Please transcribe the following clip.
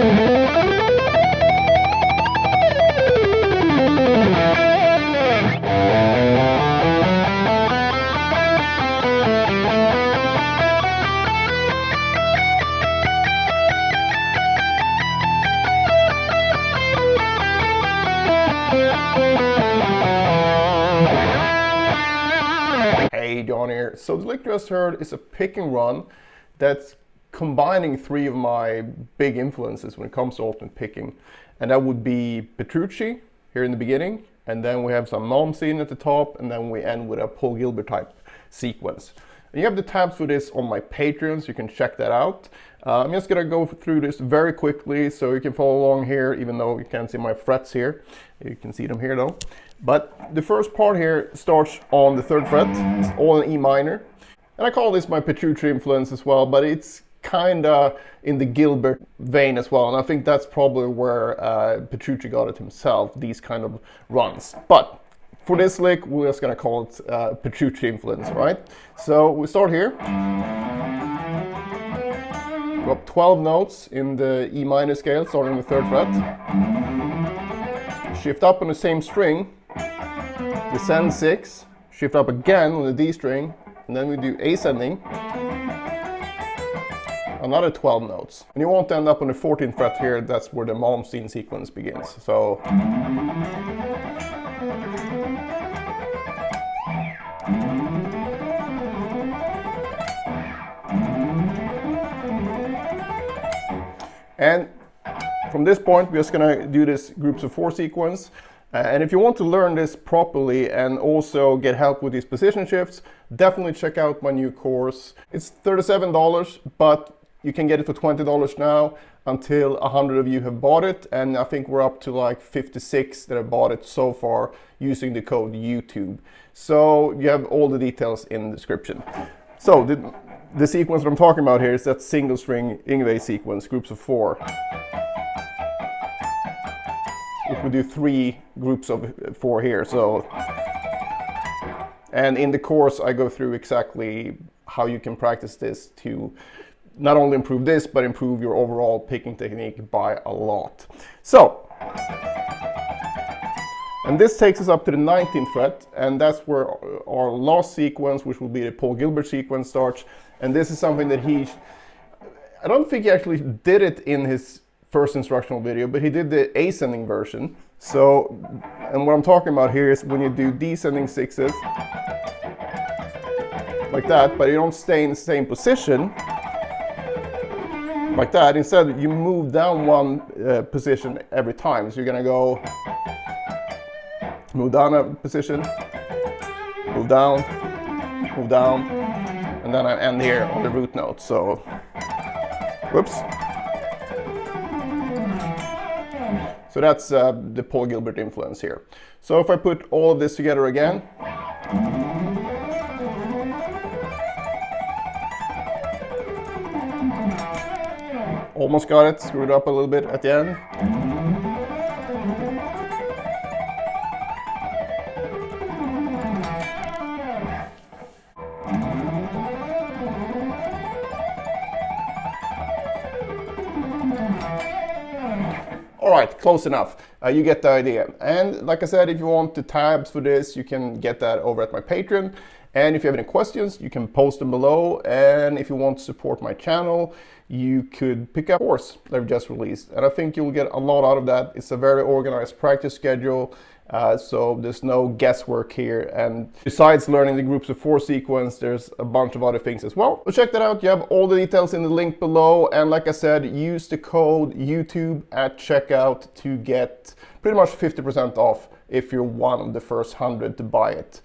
Hey, John here. So the lick you just heard is a pick and run that's combining three of my big influences when it comes to alternate picking. And that would be Petrucci here in the beginning, and then we have some Malmsteen at the top, and then we end with a Paul Gilbert type sequence. And you have the tabs for this on my Patreon, so you can check that out. I'm just gonna go through this very quickly so you can follow along here, even though you can't see my frets here. You can see them here though. But the first part here starts on the 3rd fret. It's all in E minor. And I call this my Petrucci influence as well, but it's kinda in the Gilbert vein as well. And I think that's probably where Petrucci got it himself, these kind of runs. But for this lick, we're just gonna call it Petrucci influence, right? So we start here. Go up 12 notes in the E minor scale, starting on the 3rd fret. Shift up on the same string, descend 6, shift up again on the D string, and then we do ascending, another 12 notes. And you won't end up on the 14th fret here, that's where the Malmsteen sequence begins. So and from this point, we're just gonna do this groups of 4 sequence. And if you want to learn this properly and also get help with these position shifts, definitely check out my new course. It's $37, but you can get it for $20 now until 100 of you have bought it. And I think we're up to like 56 that have bought it so far using the code YouTube. So you have all the details in the description. So the sequence that I'm talking about here is that single string Yngwie sequence, groups of 4. We do 3 groups of 4 here. So, and in the course I go through exactly how you can practice this to not only improve this, but improve your overall picking technique by a lot. So, and this takes us up to the 19th fret, and that's where our last sequence, which will be the Paul Gilbert sequence, starts. And this is something that I don't think he actually did it in his first instructional video, but he did the ascending version. So, and what I'm talking about here is when you do descending 6s, like that, but you don't stay in the same position, like that. Instead, you move down 1 position every time. So you're gonna go, move down a position, move down, and then I end here on the root note. So, whoops. So that's the Paul Gilbert influence here. So if I put all of this together again. Almost got it, screwed up a little bit at the end. All right, close enough. You get the idea. And like I said, if you want the tabs for this, you can get that over at my Patreon. And if you have any questions, you can post them below. And if you want to support my channel, you could pick up a course that I've just released. And I think you'll get a lot out of that. It's a very organized practice schedule. So there's no guesswork here. And besides learning the groups of 4 sequence, there's a bunch of other things as well. So check that out. You have all the details in the link below. And like I said, use the code YouTube at checkout to get pretty much 50% off if you're one of the first 100 to buy it.